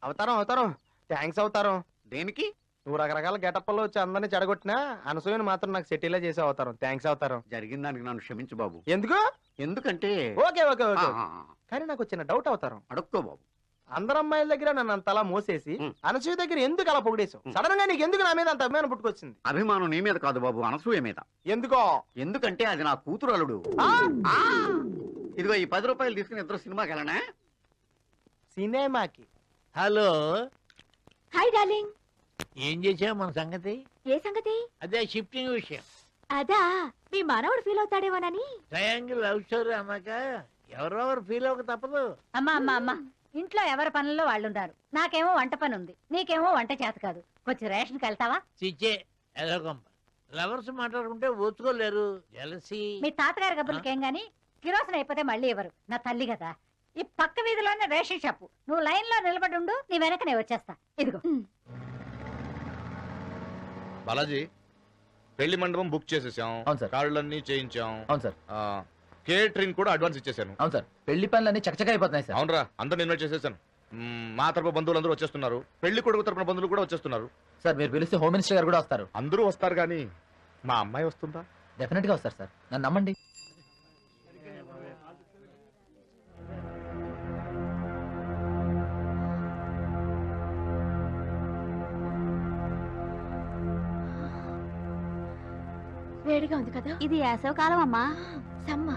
అవతారం అవతారం థ్యాంక్స్ అవతారం. దేనికి? నువ్వు రకరకాల గెటప్లో వచ్చి అందరినీ చెడగొట్టినా అనసూయని మాత్రం నాకు సెటిలే చేసే అవతారం. థ్యాంక్స్ అవతారం. జరిగిన దానికి నన్ను క్షమించు బాబు. ఎందుకు? ఎందుకంటే ఓకే ఓకే ఓకే కానీ నాకు వచ్చిన డౌట్ అవతారం. అడుక్కో బాబు. అందరు అమ్మాయిల దగ్గర నన్ను అంతలా మోసేసి అనసూయ దగ్గర ఎందుకు అలా పొగిడేశావు? సడన్ గా నీకు ఎందుకు నా మీద అంత అభిమానం పుట్టుకొచ్చింది? అభిమానం నీ మీద కాదు బాబు, అనసూయ మీద. ఎందుకో? ఎందుకంటే అది నా కూతురు అల్లుడు. ఇదిగో ఈ 10 రూపాయలు తీసుకుని ఇద్దరు సినిమాకి వెళ్ళనా? సినిమాకి? Hello, hi darling. ఏం చేసావు మన సంగతి? ఏ సంగతి? అదే షిఫ్టింగ్ విషయం. అదా, మీ మనవడు ఫీల్ అవుతాడేమోనని. ట్రయాంగిల్ లవ్ స్టోరీ అన్నాక ఎవరెవరు ఫీల్ అవ్వక తప్పదు. అమ్మా ఇంట్లో ఎవరి పనుల్లో వాళ్ళు ఉన్నారు. నాకేమో వంట పని ఉంది, నీకేమో వంట చేత కాదు. కొంచెం రేషన్కి వెళ్తావా? చిచ్చే ఎదగొంప. లవర్స్ మాట్లాడుకుంటే ఓచుకోలేరు. జలసి. మీ తాతగారి గబ్బులకేం గాని కిరోసన అయిపోతే మళ్ళీ ఇవ్వరు. నా తల్లి కదా. ఈ పక్క వీధిలోనే రేషన్ షాపు. నువ్వు లైన్ లో నిలబడి ఉండు, నీ వెనక నేను వచ్చేస్తా. ఇదిగో. బాలాజీ, పెళ్లి మండపం బుక్ చేసేసాం. అవును సార్. కార్డులన్నీ చేయించాం. అవును సార్. కేటరింగ్ కూడా అడ్వాన్స్ ఇచ్చేసాను. అవును సార్. పెళ్లి పనులన్నీ చకచకా అయిపోతున్నాయి సార్. అవునరా, అందరిని ఇన్వైట్ చేసేసాను. మా తరపు బంధువులు అందరూ వచ్చేస్తున్నారు. పెళ్లి కొడుకు తరపున బంధువులు కూడా వచ్చేస్తున్నారు. సార్, మీరు పిలిస్తే హోమ్ మినిస్టర్ గారు కూడా వస్తారు. అందరూ వస్తారు కానీ మా అమ్మాయి వస్తుందా? డెఫినెట్ గా వస్తారు సార్, నన్ను నమ్మండి. వేడిగా ఉంది కదా? ఇది వేసవకాలం అమ్మా. సమ్మ.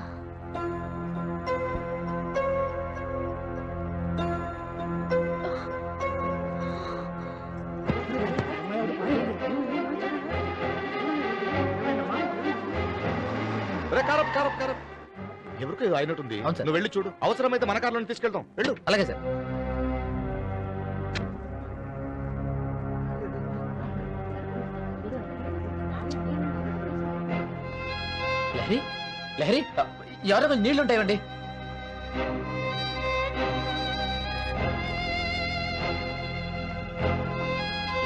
ఎవరికి అయినట్టుంది. అవును సార్. నువ్వు వెళ్ళి చూడు, అవసరమైతే మన కార్లో తీసుకెళ్తాం. వెళ్ళు. అలాగే సార్. లహరి, లహరి, ఎవరో కొంచెం నీళ్లు ఉంటాయండి.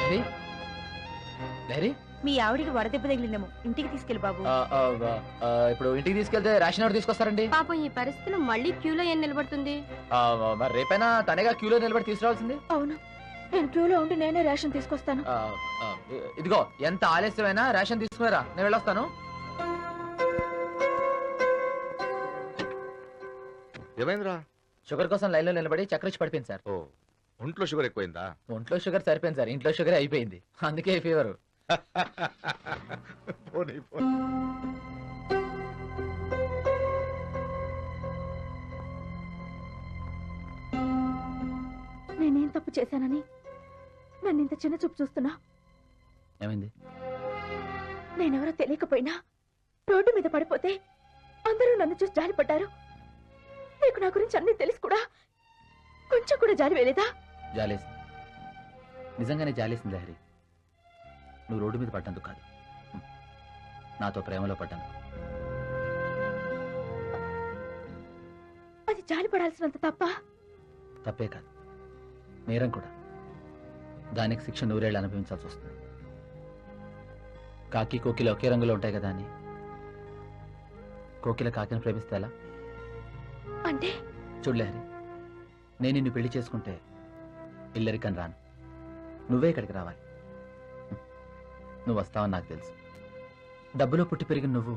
లహరి, లహరి, మీ ఆవిడికి వడదెబ్బ తగిలిందేమో, ఇంటికి తీసుకెళ్ళి బాబు. ఇప్పుడు ఇంటికి తీసుకెళ్తే రేషన్ ఎవరు తీసుకొస్తారండి? పాపం ఈ పరిస్థితిలో మళ్ళీ క్యూలో ఏం నిలబడుతుంది? మరి రేపైనా తనగా క్యూలో నిలబడి తీసుకురావాల్సింది. అవును, నేను క్యూలో ఉండి నేనే రేషన్ తీసుకొస్తాను. ఇదిగో, ఎంత ఆలస్యమైనా రేషన్ తీసుకురా, నేను వెళ్ళొస్తాను. ఏమైందిరా? షుగర్ కోసం లైన్ లో నిలబడి చక్కెర వచ్చి పడిపోయింది సార్. ఓ, ఒంట్లో షుగర్ ఎక్కువైందా? ఒంట్లో షుగర్ సరిపోయింది సార్, ఇంట్లో షుగర్ అయిపోయింది, అందుకే ఫీవర్. నేనేం తప్పు చేశానని నన్ను ఇంత చిన్న చూపు చూస్తున్నా? ఏమైంది? నేనెవరో తెలియకపోయినా రోడ్డు మీద పడిపోతే అందరూ నన్ను చూసి జాలిపడ్డారు. నీకు నా గురించి అన్ని తెలిసి కూడా కొంచెం కూడా జాలి వేయలేదా? జాలేసింది, నిజంగానే జాలేసింది లహరి. నువ్వు రోడ్డు మీద పడ్డందుకు కాదు, నాతో ప్రేమలో పడ్డాను. అది జాలి పడాల్సినంత తప్ప? తప్పే కాదు, నేరం కూడా. దానికి శిక్ష 100 ఏళ్ళు అనుభవించాల్సి వస్తుంది. కాకి కోకిల ఒకే రంగులో ఉంటాయి కదా అని కోకిల కాకిని ప్రేమిస్తే ఎలా? అంటే చూడు లహరి, నేను నిన్ను పెళ్లి చేసుకుంటే ఇల్లరికని రాను, నువ్వే ఇక్కడికి రావాలి. నువ్వు వస్తావని నాకు తెలుసు. డబ్బులో పుట్టి పెరిగిన నువ్వు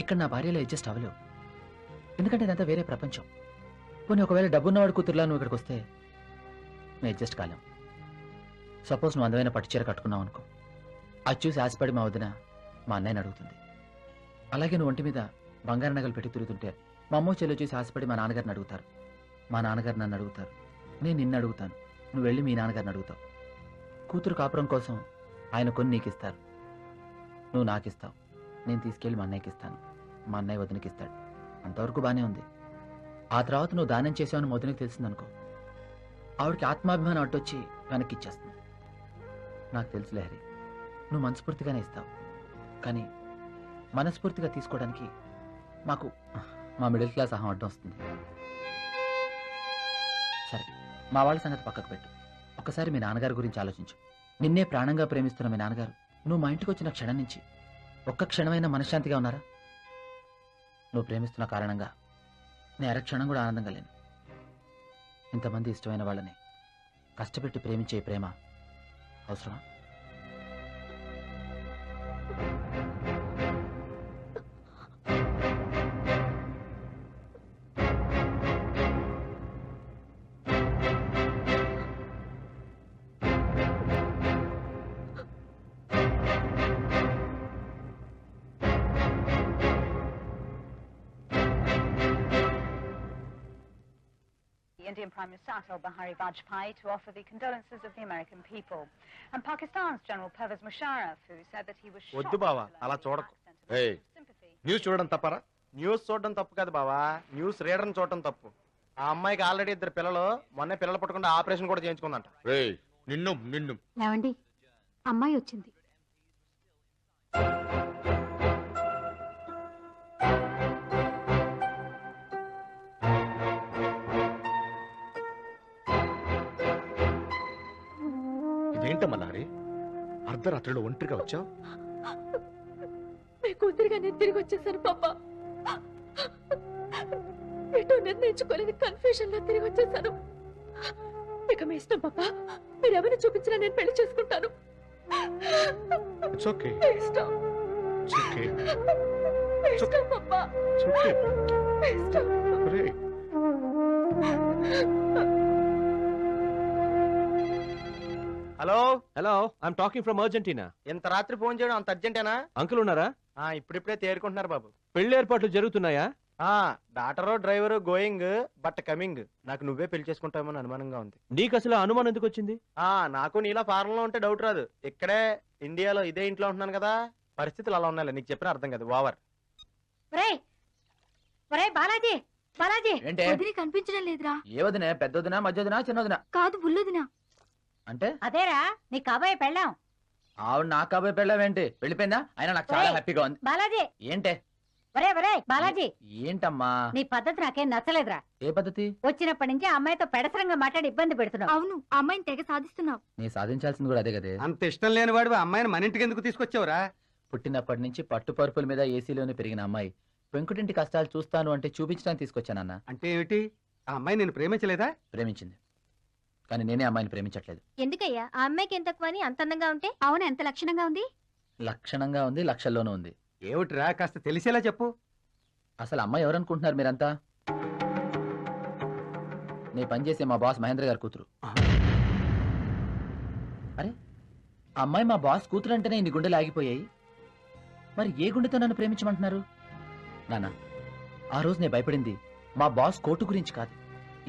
ఇక్కడ నా భార్యలో అడ్జస్ట్ అవ్వలేవు, ఎందుకంటే ఇదంతా వేరే ప్రపంచం. పోనీ ఒకవేళ డబ్బున్నవాడు కూతురులా నువ్వు ఇక్కడికి వస్తే నేను అడ్జస్ట్ కాలేం. సపోజ్ నువ్వు అందమైన పట్టు చీర కట్టుకున్నావు అనుకో, అది చూసి ఆశపడి మా వదిన మా అన్నయ్యని అడుగుతుంది. అలాగే నువ్వు ఒంటి మీద బంగారు నగలు పెట్టి తిరుగుతుంటే మా అమ్మ చెల్లి చూసి ఆశపడి మా నాన్నగారిని అడుగుతారు, మా నాన్నగారు నన్ను అడుగుతారు, నేను నిన్ను అడుగుతాను, నువ్వు వెళ్ళి మీ నాన్నగారిని అడుగుతావు. కూతురు కాపురం కోసం ఆయన కొన్ని నీకు ఇస్తారు, నువ్వు నాకు ఇస్తావు, నేను తీసుకెళ్ళి మా అన్నయ్యకి ఇస్తాను, మా అన్నయ్య వదినకి ఇస్తాడు. అంతవరకు బాగానే ఉంది. ఆ తర్వాత నువ్వు దానం చేసావని వదినకి తెలిసిందనుకో, ఆవిడకి ఆత్మాభిమానం అడ్డొచ్చి వెనక్కి ఇచ్చేస్తుంది. నాకు తెలుసు లహరి, నువ్వు మనస్ఫూర్తిగానే ఇస్తావు, కానీ మనస్ఫూర్తిగా తీసుకోవడానికి మాకు మా మిడిల్ క్లాస్ అహం అడ్డం వస్తుంది. సరే, మా వాళ్ళ సంగతి పక్కకు పెట్టు. ఒక్కసారి మీ నాన్నగారి గురించి ఆలోచించు. నిన్నే ప్రాణంగా ప్రేమిస్తున్న మీ నాన్నగారు నువ్వు మా ఇంటికి వచ్చిన క్షణం నుంచి ఒక్క క్షణమైనా మనశ్శాంతిగా ఉన్నారా? నువ్వు ప్రేమిస్తున్న కారణంగా నేను అరక్షణం కూడా ఆనందంగా లేను. ఇంతమంది ఇష్టమైన వాళ్ళని కష్టపెట్టి ప్రేమించే ఈ ప్రేమ అవసరమా? The Indian Prime Minister Atal Bihari Vajpayee to offer the condolences of the American people. And Pakistan's General Pervez Musharraf, who said that he was shocked వద్దు బావా, to learn అలా the చూడకు. extent of ఏయ్, sympathy. News చూడడం తప్పరా? News చూడడం తప్పు కాదు బావా, న్యూస్ రీడర్ చూడడం తప్పు. ఆ అమ్మాయికి ఆల్రెడీ 2 పిల్లలు, మొన్నే పిల్లలు పుట్టకుండా ఆపరేషన్ కూడా చేయించుకుందంట. రేయ్, నిన్ను నిన్ను ఏమండి, అమ్మాయి వచ్చింది. ఇదేంటమ్మా లహరి, అర్ధరాత్రిలో ఒంటరిగా వచ్చావు? మీ కూతురిగా నేను తిరిగి వచ్చేసాను పాప. ఎటో నిర్ణయించుకోలేని కన్ఫ్యూజన్ లో తిరిగి వచ్చేసాను. ఇక మీ ఇష్టం పాప, మీరు ఎవరిని చూపించినా నేను పెళ్లి చేసుకుంటాను. ఇట్స్ ఓకే, మీ ఇష్టం. ఇట్స్ ఓకే, మీ ఇష్టం పాప. It's okay. మీ ఇష్టం. రేయ్, hello, hello, I'm talking from Argentina. ఇంత రాత్రి ఫోన్ చేయడం అంత అర్జెంటేనా? అంకుల్ ఉన్నారా? ఇప్పుడిప్పుడే తేరుకుంటున్నారు బాబు. పెళ్లి ఏర్పాట్లు జరుగుతున్నాయా? Doctor driver going but coming. నాకు నువ్వే పెళ్లి చేసుకుంటామని అనుమానంగా ఉంది. నీకు అసలు అనుమానం ఎందుకు వచ్చింది? నాకు నీలా ఫారెన్ లో ఉంటే డౌట్ రాదు. ఇక్కడే ఇండియాలో ఇదే ఇంట్లో ఉంటున్నాను కదా, పరిస్థితులు అలా ఉన్నాయి. నీకు చెప్పిన అర్థం కదా. ఓవర్. ఒరేయ్ ఒరేయ్ బాలాజీ, బాలాజీ. ఏంటే? వదిలి కనిపించడం లేదురా. ఏ వదినా? పెద్దదినా, మధ్యదినా, చిన్నదినా? కాదు, బుల్లదినా. అంటే అదేరా నీ కాబోయే పెళ్ళాం. ఆవిడ నా కాబోయే పెళ్ళావేంటి? వెళ్ళిపోయిందా? అయినా నాకు చాలా ఒరేయ్, హ్యాపీగా ఉంది. బాలాజీ. ఏంటే? ఒరేయ్ బాలాజీ, ఏంటమ్మా? నీ పద్ధతి నాకేం నచ్చలేదురా. ఏ పద్ధతి? వచ్చినప్పటి నుంచి ఆ అమ్మాయితో పెడసరంగా మాట్లాడి ఇబ్బంది పెడుతున్నావు. అవును, ఆ అమ్మాయిని తెగ సాధిస్తున్నావు. నీ సాధించాల్సింది కూడా అదే కదే. అంత ఇష్టం లేని వాడు అమ్మాయిని మన ఇంటికి ఎందుకు తీసుకొచ్చావురా? పుట్టినప్పటి నుంచి పట్టు పరుపుల మీద ఏసీలోనే పెరిగిన అమ్మాయి పెంకుటింటి కష్టాలు చూస్తాను అంటే చూపించడానికి తీసుకొచ్చానన్న. అంటే ఏమిటి? ఆ అమ్మాయి నేను ప్రేమించలేదా? ప్రేమించింది, కానీ నేనే అమ్మాయిని ప్రేమించట్లేదు. ఎందుకయ్యా ఆ అమ్మాయికి ఎంత తక్కువ అంత అందంగా ఉంటే? అవును, ఎంత లక్షణంగా ఉంది. లక్షణంగా ఉంది, లక్షల్లోనూ ఉంది. ఏమిటిరా, కాస్త తెలిసేలా చెప్పు. అసలు అమ్మాయి ఎవరనుకుంటున్నారు మీరంతా? నీ పనిచేసే మా బాస్ మహేంద్ర గారి కూతురు. అరే, ఆ అమ్మాయి మా బాస్ కూతురు అంటేనే ఇన్ని గుండెలు ఆగిపోయాయి. మరి ఏ గుండెతో నన్ను ప్రేమించమంటున్నారు? నాన్న, ఆ రోజు నేను భయపడింది మా బాస్ కోటు గురించి కాదు,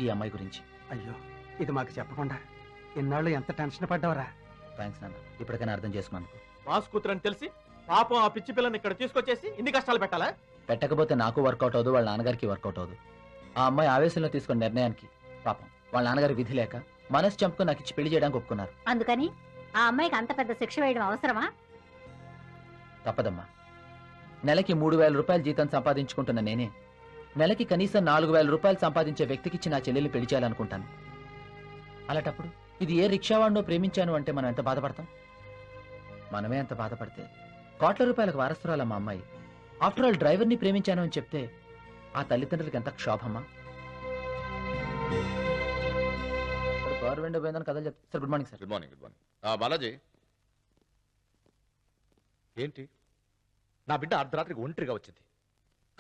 ఈ అమ్మాయి గురించి. అయ్యో, ఇది మాకు చెప్పకుండా ఇన్నాళ్ళు ఎంత టెన్షన్ పడ్డావరా. థ్యాంక్స్ నాన్న, ఇప్పటికైనా అర్థం చేసుకున్నందుకు. మాస్ కూతురని తెలిసి పాపం ఆ పిచ్చి పిల్లని ఇక్కడ తీసుకొచ్చేసి ఇన్ని కష్టాలు పెట్టాలా? పెట్టకపోతే నాకు వర్కౌట్ అవ్వదు, వాళ్ళ నాన్నగారికి వర్కౌట్ అవ్వదు. ఆ అమ్మాయి ఆవేశంలో తీసుకున్న నిర్ణయానికి పాపం వాళ్ళ నాన్నగారి విధి లేక మనసు చంపుకొని నాకు ఇచ్చి పెళ్లి చేయడానికి ఒప్పుకున్నారు. అందుకని ఆ అమ్మాయికి అంత పెద్ద శిక్ష వేయడం అవసరమా? తప్పదమ్మా. నెలకి 3,000 రూపాయలు జీతం సంపాదించుకుంటున్న నేనే నెలకి కనీసం 4,000 రూపాయలు సంపాదించే వ్యక్తికిచ్చి నా చెల్లెల్ని పెళ్లి చేయాలనుకుంటాను. అలాంటప్పుడు ఇది ఏ రిక్షావాడినో ప్రేమించాను అంటే మనం ఎంత బాధపడతాం? మనమే ఎంత బాధపడితే కోట్ల రూపాయలకు వారసురాలమ్మ అమ్మాయి ఆఫ్టర్ ఆల్ డ్రైవర్ని ప్రేమించాను అని చెప్తే ఆ తల్లిదండ్రులకి ఎంత క్షోభమ్మా. కారు వెండ పోయిందని కథలు చెప్తారు. Sir, good morning sir. Good morning. Good morning. Balaji, ఏంటి నా బిడ్డ అర్ధరాత్రికి ఒంటరిగా వచ్చింది?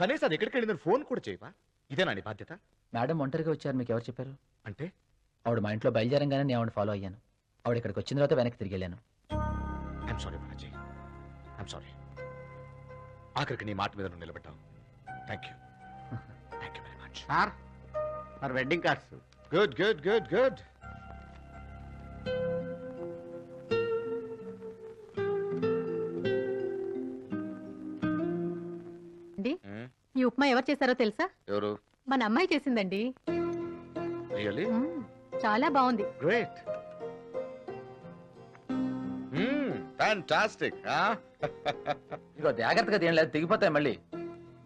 కనీసం అది ఎక్కడికి వెళ్ళిందని ఫోన్ కూడా చేయవా? ఇదేనా నీ బాధ్యత? మేడం ఒంటరిగా వచ్చారు, మీకు ఎవరు చెప్పారు? అంటే ఆవిడ మా ఇంట్లో బయలుదేరంగానే నేను ఆవిడ ఫాలో అయ్యాను. ఆవిడ ఇక్కడికి వచ్చిన తర్వాత వెనక్కి తిరిగి వెళ్ళాను. I'm sorry Balaji, I'm sorry. ఆఖరికి నీ మాట మీద నువ్వు నిలబెట్టావు. Thank you, thank you very much. Sir, మరి wedding cards. Good good good good. ఈ ఉప్మా ఎవరు చేశారో తెలుసా? ఎవరు? మన అమ్మాయి చేసిందండి. రియల్లీ? చాలా బాగుంది. Great, fantastic. ఇదిగో జాగ్రత్తగా ఏం లేదు, తెగిపోతాయి మళ్ళీ.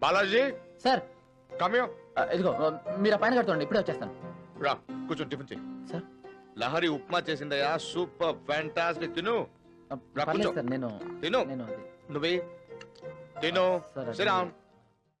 Balaji sir, come here. ఇదిగో మీరు ఆ పైన కడుతోండి, ఇప్పుడే వచ్చేస్తాను. రా, కూర్చొని టిఫిన్ చేయి. సార్, లహరి ఉప్మా చేసిందయ్యా, సూపర్ ఫ్యాంటాస్టిక్. తిను రా, పర్లేదు కూర్చో. సార్, నేను తిను నేను అది నువ్వే తిను. Sir, Sit down.